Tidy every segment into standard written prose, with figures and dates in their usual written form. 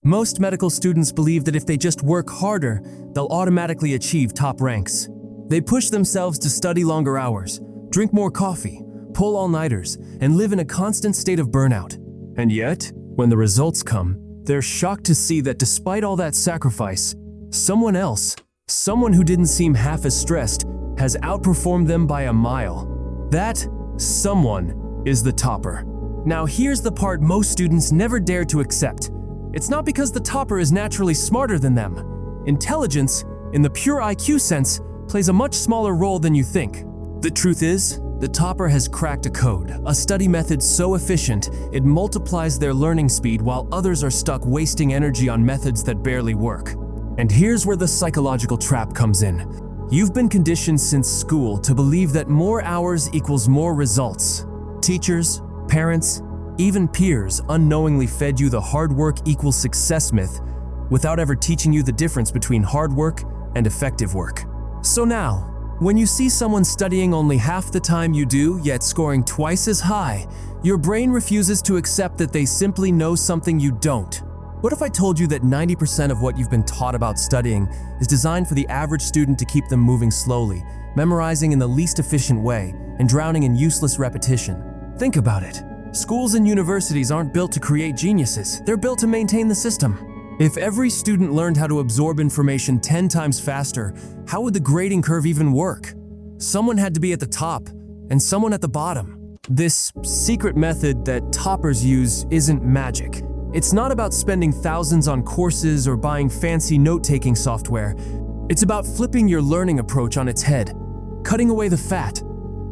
Most medical students believe that if they just work harder, they'll automatically achieve top ranks. They push themselves to study longer hours, drink more coffee, pull all-nighters, and live in a constant state of burnout. And yet, when the results come, they're shocked to see that despite all that sacrifice, someone else, someone who didn't seem half as stressed, has outperformed them by a mile. That someone is the topper. Now here's the part most students never dare to accept. It's not because the topper is naturally smarter than them. Intelligence, in the pure IQ sense, plays a much smaller role than you think. The truth is, the topper has cracked a code, a study method so efficient it multiplies their learning speed while others are stuck wasting energy on methods that barely work. And here's where the psychological trap comes in. You've been conditioned since school to believe that more hours equals more results. Teachers, parents, even peers unknowingly fed you the hard work equals success myth without ever teaching you the difference between hard work and effective work. So now, when you see someone studying only half the time you do, yet scoring twice as high, your brain refuses to accept that they simply know something you don't. What if I told you that 90% of what you've been taught about studying is designed for the average student to keep them moving slowly, memorizing in the least efficient way, and drowning in useless repetition? Think about it. Schools and universities aren't built to create geniuses, they're built to maintain the system. If every student learned how to absorb information 10 times faster, how would the grading curve even work? Someone had to be at the top, and someone at the bottom. This secret method that toppers use isn't magic. It's not about spending thousands on courses or buying fancy note-taking software. It's about flipping your learning approach on its head, cutting away the fat,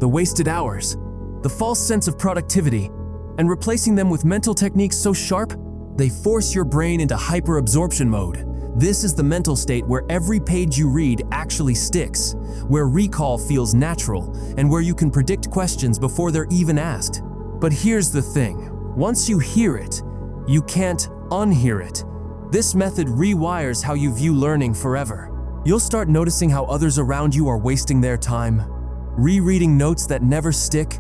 the wasted hours, the false sense of productivity, and replacing them with mental techniques so sharp, they force your brain into hyper-absorption mode. This is the mental state where every page you read actually sticks, where recall feels natural, and where you can predict questions before they're even asked. But here's the thing. Once you hear it, you can't unhear it. This method rewires how you view learning forever. You'll start noticing how others around you are wasting their time, rereading notes that never stick,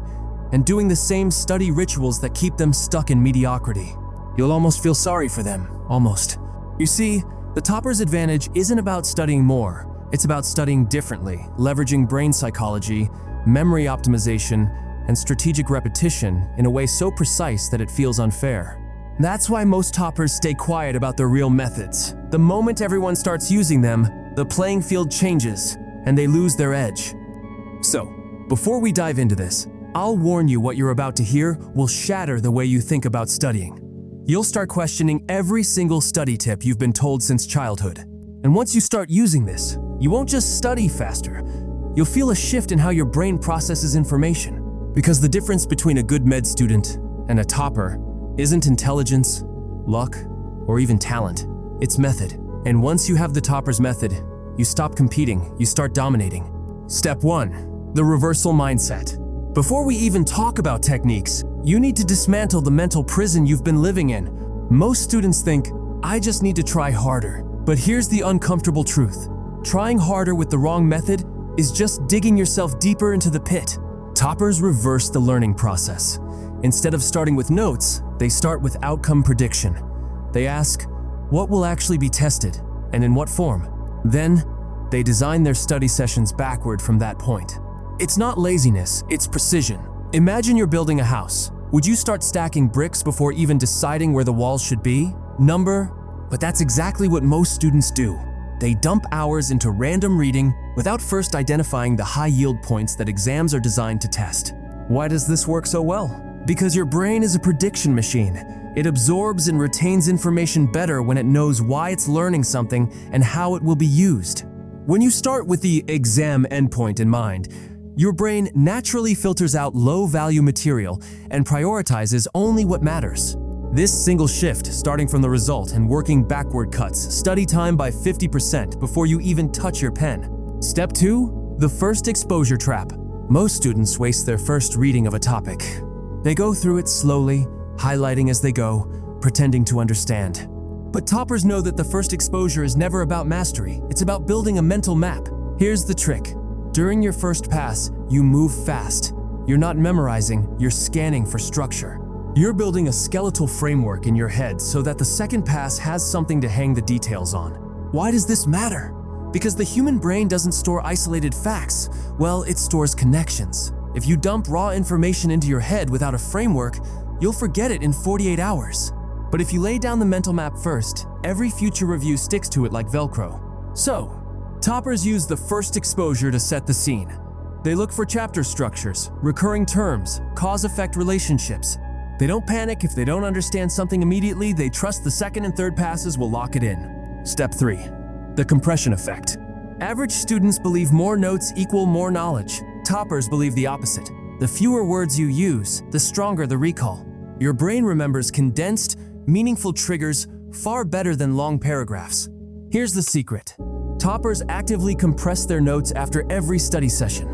and doing the same study rituals that keep them stuck in mediocrity. You'll almost feel sorry for them, almost. You see, the topper's advantage isn't about studying more, it's about studying differently, leveraging brain psychology, memory optimization, and strategic repetition in a way so precise that it feels unfair. That's why most toppers stay quiet about their real methods. The moment everyone starts using them, the playing field changes, and they lose their edge. So, before we dive into this, I'll warn you what you're about to hear will shatter the way you think about studying. You'll start questioning every single study tip you've been told since childhood. And once you start using this, you won't just study faster, you'll feel a shift in how your brain processes information. Because the difference between a good med student and a topper isn't intelligence, luck, or even talent. It's method. And once you have the topper's method, you stop competing, you start dominating. Step 1. The reversal mindset. Before we even talk about techniques, you need to dismantle the mental prison you've been living in. Most students think, I just need to try harder. But here's the uncomfortable truth. Trying harder with the wrong method is just digging yourself deeper into the pit. Toppers reverse the learning process. Instead of starting with notes, they start with outcome prediction. They ask, what will actually be tested, and in what form? Then, they design their study sessions backward from that point. It's not laziness, it's precision. Imagine you're building a house. Would you start stacking bricks before even deciding where the walls should be? But that's exactly what most students do. They dump hours into random reading without first identifying the high-yield points that exams are designed to test. Why does this work so well? Because your brain is a prediction machine. It absorbs and retains information better when it knows why it's learning something and how it will be used. When you start with the exam endpoint in mind, your brain naturally filters out low-value material and prioritizes only what matters. This single shift, starting from the result and working backward cuts study time by 50% before you even touch your pen. Step 2. The first exposure trap. Most students waste their first reading of a topic. They go through it slowly, highlighting as they go, pretending to understand. But toppers know that the first exposure is never about mastery, it's about building a mental map. Here's the trick. During your first pass, you move fast. You're not memorizing, you're scanning for structure. You're building a skeletal framework in your head so that the second pass has something to hang the details on. Why does this matter? Because the human brain doesn't store isolated facts. Well, it stores connections. If you dump raw information into your head without a framework, you'll forget it in 48 hours. But if you lay down the mental map first, every future review sticks to it like Velcro. So, toppers use the first exposure to set the scene. They look for chapter structures, recurring terms, cause-effect relationships. They don't panic if they don't understand something immediately. They trust the second and third passes will lock it in. Step 3. The compression effect. Average students believe more notes equal more knowledge. Toppers believe the opposite. The fewer words you use, the stronger the recall. Your brain remembers condensed, meaningful triggers far better than long paragraphs. Here's the secret. Toppers actively compress their notes after every study session.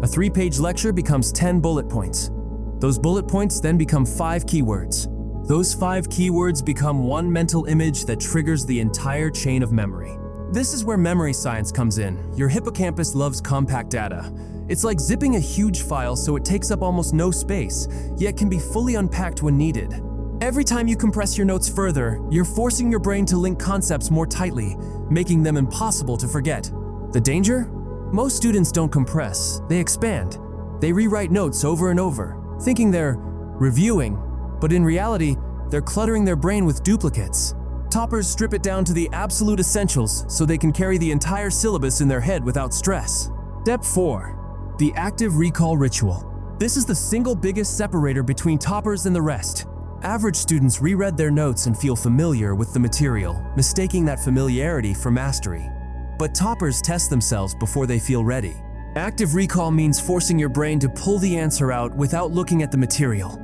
A 3-page lecture becomes 10 bullet points. Those bullet points then become 5 keywords. Those 5 keywords become one mental image that triggers the entire chain of memory. This is where memory science comes in. Your hippocampus loves compact data. It's like zipping a huge file so it takes up almost no space, yet can be fully unpacked when needed. Every time you compress your notes further, you're forcing your brain to link concepts more tightly, making them impossible to forget. The danger? Most students don't compress, they expand. They rewrite notes over and over, thinking they're reviewing, but in reality, they're cluttering their brain with duplicates. Toppers strip it down to the absolute essentials so they can carry the entire syllabus in their head without stress. Step 4. The active recall ritual. This is the single biggest separator between toppers and the rest. Average students reread their notes and feel familiar with the material, mistaking that familiarity for mastery. But toppers test themselves before they feel ready. Active recall means forcing your brain to pull the answer out without looking at the material.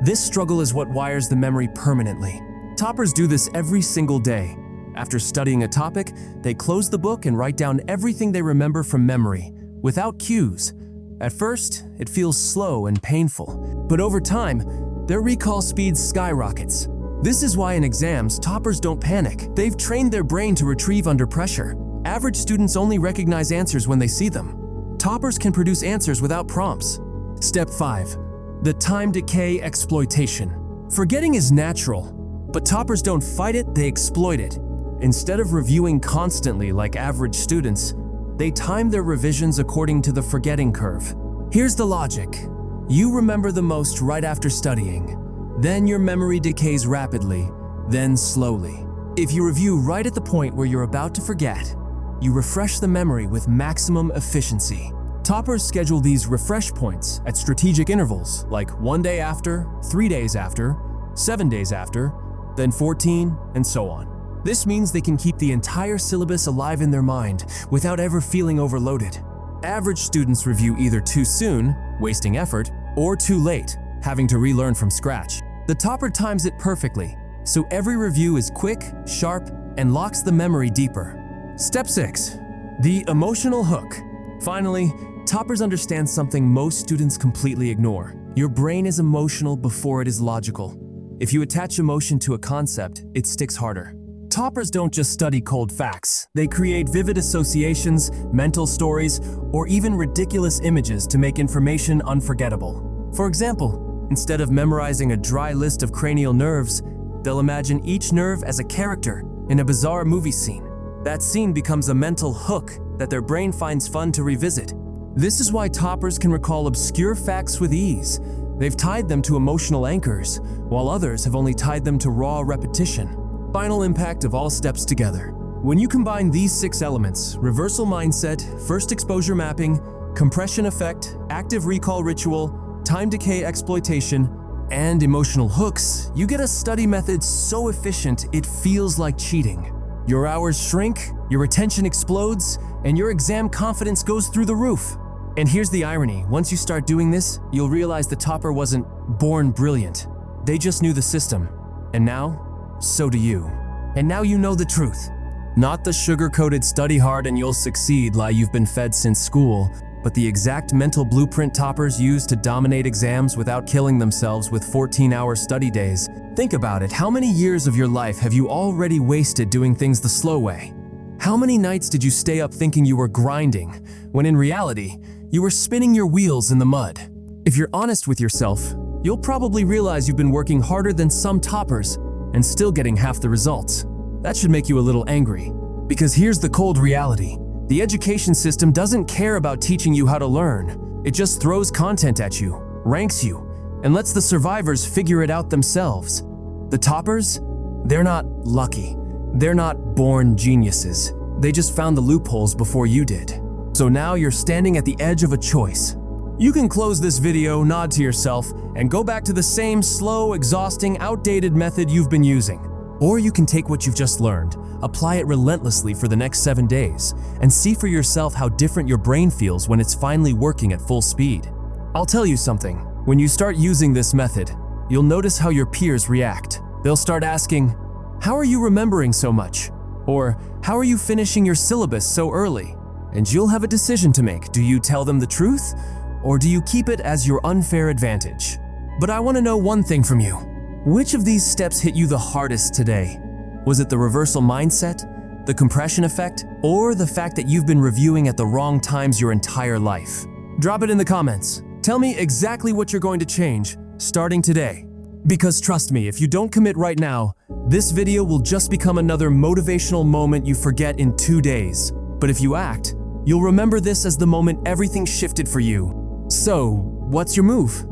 This struggle is what wires the memory permanently. Toppers do this every single day. After studying a topic, they close the book and write down everything they remember from memory, without cues. At first, it feels slow and painful, but over time, their recall speed skyrockets. This is why in exams, toppers don't panic. They've trained their brain to retrieve under pressure. Average students only recognize answers when they see them. Toppers can produce answers without prompts. Step 5. The time decay exploitation. Forgetting is natural, but toppers don't fight it, they exploit it. Instead of reviewing constantly like average students, they time their revisions according to the forgetting curve. Here's the logic. You remember the most right after studying. Then your memory decays rapidly, then slowly. If you review right at the point where you're about to forget, you refresh the memory with maximum efficiency. Toppers schedule these refresh points at strategic intervals, like 1 day after, 3 days after, 7 days after, then 14, and so on. This means they can keep the entire syllabus alive in their mind without ever feeling overloaded. Average students review either too soon, wasting effort, or too late, having to relearn from scratch. The topper times it perfectly, so every review is quick, sharp, and locks the memory deeper. Step 6. The emotional hook. Finally, toppers understand something most students completely ignore. Your brain is emotional before it is logical. If you attach emotion to a concept, it sticks harder. Toppers don't just study cold facts. They create vivid associations, mental stories, or even ridiculous images to make information unforgettable. For example, instead of memorizing a dry list of cranial nerves, they'll imagine each nerve as a character in a bizarre movie scene. That scene becomes a mental hook that their brain finds fun to revisit. This is why toppers can recall obscure facts with ease. They've tied them to emotional anchors, while others have only tied them to raw repetition. Final impact of all steps together. When you combine these 6 elements, reversal mindset, first exposure mapping, compression effect, active recall ritual, time decay exploitation, and emotional hooks, you get a study method so efficient it feels like cheating. Your hours shrink, your retention explodes, and your exam confidence goes through the roof. And here's the irony, once you start doing this, you'll realize the topper wasn't born brilliant. They just knew the system. And now, so do you. And now you know the truth. Not the sugar-coated study hard and you'll succeed lie you've been fed since school, but the exact mental blueprint toppers use to dominate exams without killing themselves with 14-hour study days. Think about it, how many years of your life have you already wasted doing things the slow way? How many nights did you stay up thinking you were grinding, when in reality, you were spinning your wheels in the mud? If you're honest with yourself, you'll probably realize you've been working harder than some toppers and still getting half the results. That should make you a little angry. Because here's the cold reality. The education system doesn't care about teaching you how to learn. It just throws content at you, ranks you, and lets the survivors figure it out themselves. The toppers? They're not lucky. They're not born geniuses. They just found the loopholes before you did. So now you're standing at the edge of a choice. You can close this video, nod to yourself, and go back to the same slow, exhausting, outdated method you've been using. Or you can take what you've just learned, apply it relentlessly for the next 7 days, and see for yourself how different your brain feels when it's finally working at full speed. I'll tell you something. When you start using this method, you'll notice how your peers react. They'll start asking, "How are you remembering so much?" Or, "How are you finishing your syllabus so early?" And you'll have a decision to make. Do you tell them the truth? Or do you keep it as your unfair advantage? But I want to know one thing from you. Which of these steps hit you the hardest today? Was it the reversal mindset, the compression effect, or the fact that you've been reviewing at the wrong times your entire life? Drop it in the comments. Tell me exactly what you're going to change starting today. Because trust me, if you don't commit right now, this video will just become another motivational moment you forget in 2 days. But if you act, you'll remember this as the moment everything shifted for you. So, what's your move?